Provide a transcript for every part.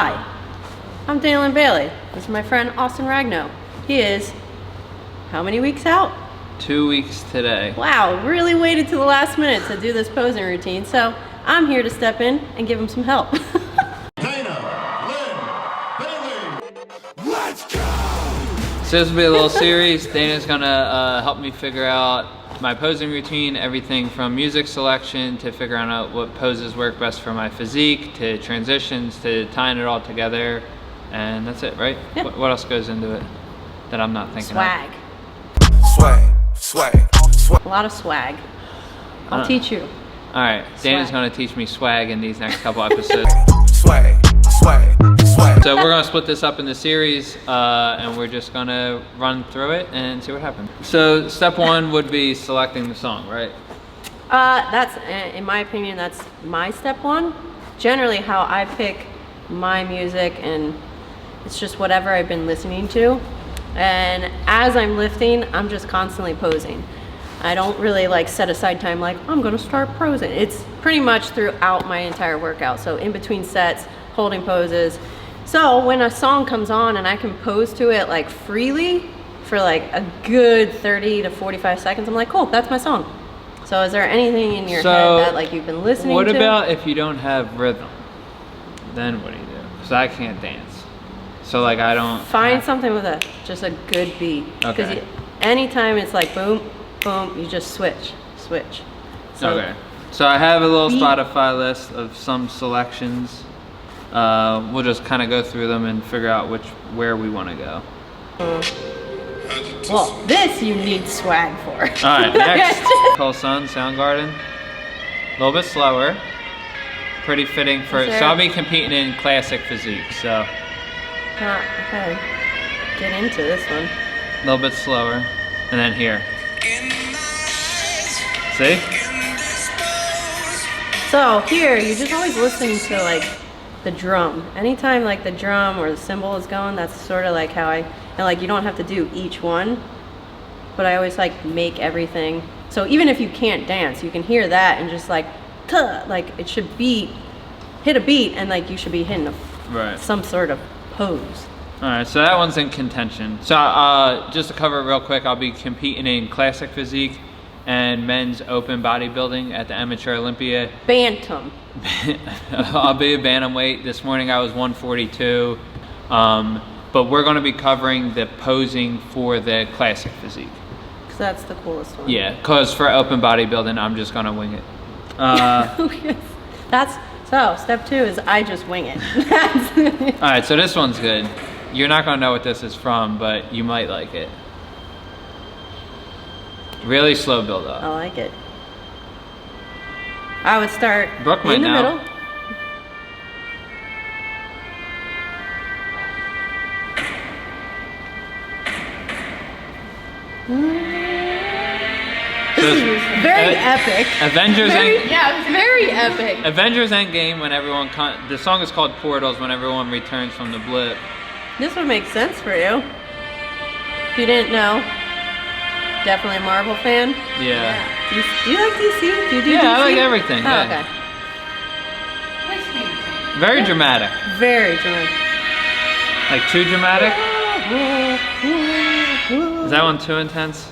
Hi, I'm Dalen Bailey. This is my friend Austin Ragno. He is how many weeks out? 2 weeks today. Wow, really waited to the last minute to do this posing routine, so I'm here to step in and give him some help. So this will be a little series. Dana's gonna help me figure out my posing routine, everything from music selection to figuring out what poses work best for my physique, to transitions, to tying it all together. And that's it, right? Yeah. What else goes into it that I'm not thinking Swag. Swag. A lot of swag. I'll teach you. All right, Dana's gonna teach me swag in these next couple episodes. Swag. So we're gonna split this up in the series, and we're just gonna run through it and see what happens. So step one would be selecting the song, right? That's, in my opinion, that's my step one. Generally how I pick my music, and it's just whatever I've been listening to. And as I'm lifting, I'm just constantly posing. I don't really like set aside time like, I'm gonna start posing. It's pretty much throughout my entire workout. So in between sets, holding poses. So when a song comes on and I can pose to it like freely for like a good 30 to 45 seconds, I'm like, cool, that's my song. So is there anything in your head that like you've been listening to? What about if you don't have rhythm? Then what do you do? Because I can't dance. So like I don't... Find something with just a good beat. Okay. Because anytime it's like boom, boom, you just switch. So Okay. So I have a little Spotify list of some selections. We'll just kind of go through them and figure out where we want to go. Well, this you need swag for. All right, next. Cold Sun, Soundgarden. A little bit slower. Pretty fitting for it. So I'll be competing in classic physique, so. Okay. Get into this one. A little bit slower. And then here. See? So here, you're just always listening to like the drum. Anytime like the drum or the cymbal is going, that's sort of like how and like you don't have to do each one, but I always like make everything. So even if you can't dance, you can hear that and just like, like it should hit a beat, and like you should be hitting some sort of pose. All right, so that one's in contention. So just to cover it real quick, I'll be competing in classic physique and men's open bodybuilding at the Amateur Olympia. Bantam. I'll be a bantamweight. This morning I was 142. But we're going to be covering the posing for the classic physique. Because that's the coolest one. Yeah, because for open bodybuilding, I'm just going to wing it. So step two is I just wing it. All right, so this one's good. You're not going to know what this is from, but you might like it. Really slow build up. I like it. I would start Brooke in the middle. This is very epic. Avengers very epic. Avengers Endgame, when everyone the song is called Portals, when everyone returns from the blip. This would make sense for you. If you didn't know. Definitely a Marvel fan? Yeah. Do you like DC? Do you do DC? Yeah, I like everything. Oh, yeah. Okay. Very dramatic. Very dramatic. Like too dramatic? Is that one too intense?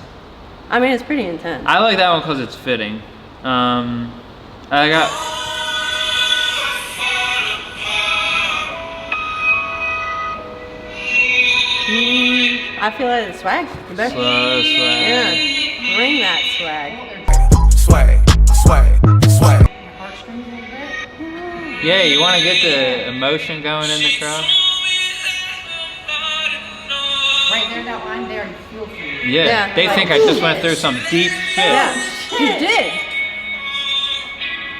I mean, it's pretty intense. I like that one because it's fitting. I got... I feel like the swag. The best. Slow swag. Yeah. Bring that swag. Swag. Yeah, you want to get the emotion going in the crowd? Right there, that line there, you feel for you. Yeah, they think I just went through some deep shit. Yeah, you did.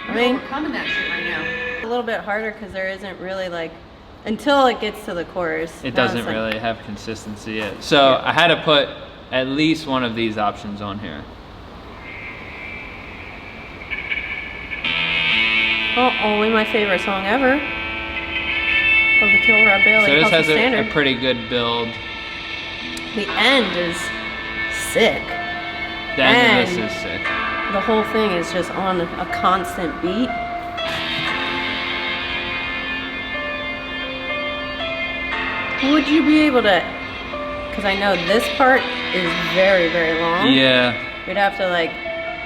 I mean, We're coming that shit right now. a little bit harder because there isn't really like, until it gets to the chorus. It doesn't really have consistency yet. So I had to put at least one of these options on here. Well, only my favorite song ever. Of the Kill Rob Bailey. So this has Standard. a pretty good build. The end is sick. The end of this is sick. The whole thing is just on a constant beat. Would you be able to, because I know this part is very, very long. Yeah. We'd have to like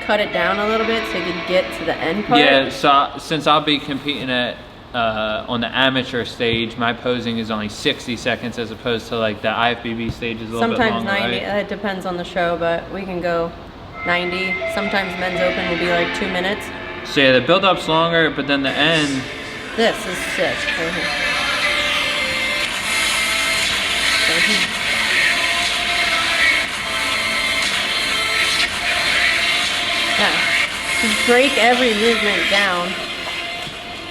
cut it down a little bit so you could get to the end part. Yeah, so since I'll be competing at on the amateur stage, my posing is only 60 seconds as opposed to like the IFBB stage is a little bit Sometimes longer, 90, right? it depends on the show, but we can go 90. Sometimes men's open will be like 2 minutes. So yeah, the build-up's longer, but then the end. This is sick right here. Right here. Yeah, just break every movement down.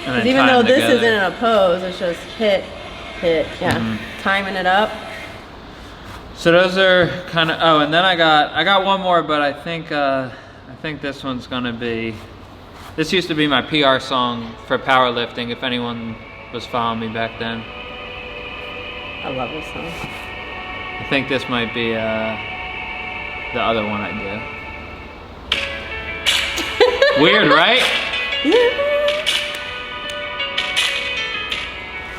And Because then even tie though them this together. isn't a pose, it's just hit, yeah, timing it up. So those are kind of. Oh, and then I got one more, but I think this one's gonna be. This used to be my PR song for powerlifting. If anyone was following me back then, I love this song. I think this might be the other one I do. Weird, right?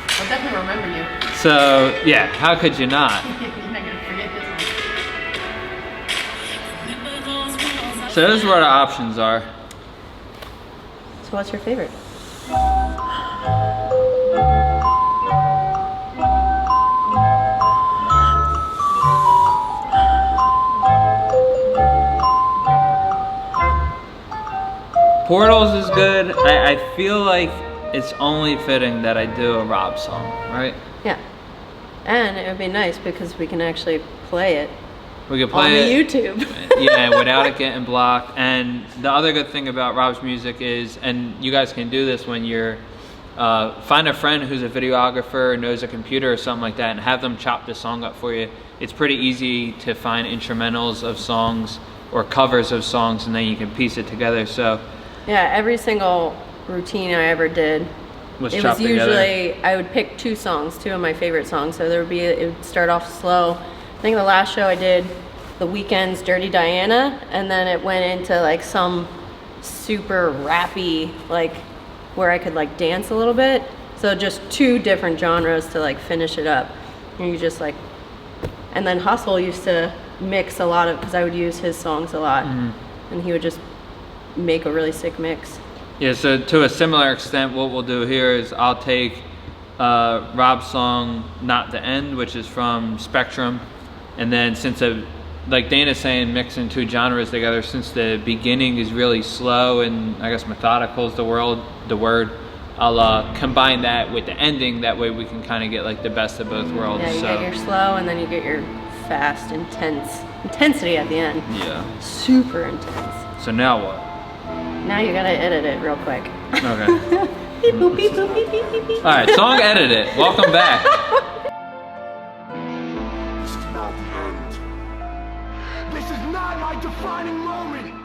I'll definitely remember you. So yeah, how could you not? You're not gonna forget this one. So this is where the options are. So what's your favorite? Portals is good. I feel like it's only fitting that I do a Rob song, right? Yeah, and it would be nice because we can actually play it We could on play the it. YouTube. Yeah, without it getting blocked. And the other good thing about Rob's music is, and you guys can do this when you're, find a friend who's a videographer or knows a computer or something like that and have them chop the song up for you. It's pretty easy to find instrumentals of songs or covers of songs and then you can piece it together. So Yeah, every single routine I ever did, was it chopped was together. usually, I would pick 2 songs, 2 of my favorite songs. So there would be, it would start off slow. I think the last show I did, The Weeknd's Dirty Diana, and then it went into like some super rappy, like where I could like dance a little bit. So just 2 different genres to like finish it up. And you just like, and then Hustle used to mix a lot of, because I would use his songs a lot. And he would just make a really sick mix. Yeah, so to a similar extent, what we'll do here is I'll take Rob's song Not the End, which is from Spectrum, and then since like Dana's saying, mixing 2 genres together, since the beginning is really slow and I guess methodical is the word, I'll combine that with the ending. That way we can kind of get like the best of both worlds. Yeah, you So get your slow and then you get your fast, intensity at the end. yeah. Super intense. So now what? Now you gotta edit it real quick. Okay. Beep, boop, beep, boop, beep, beep, beep, beep. All right, song edited. Welcome back. This is not the end. This is not my defining moment.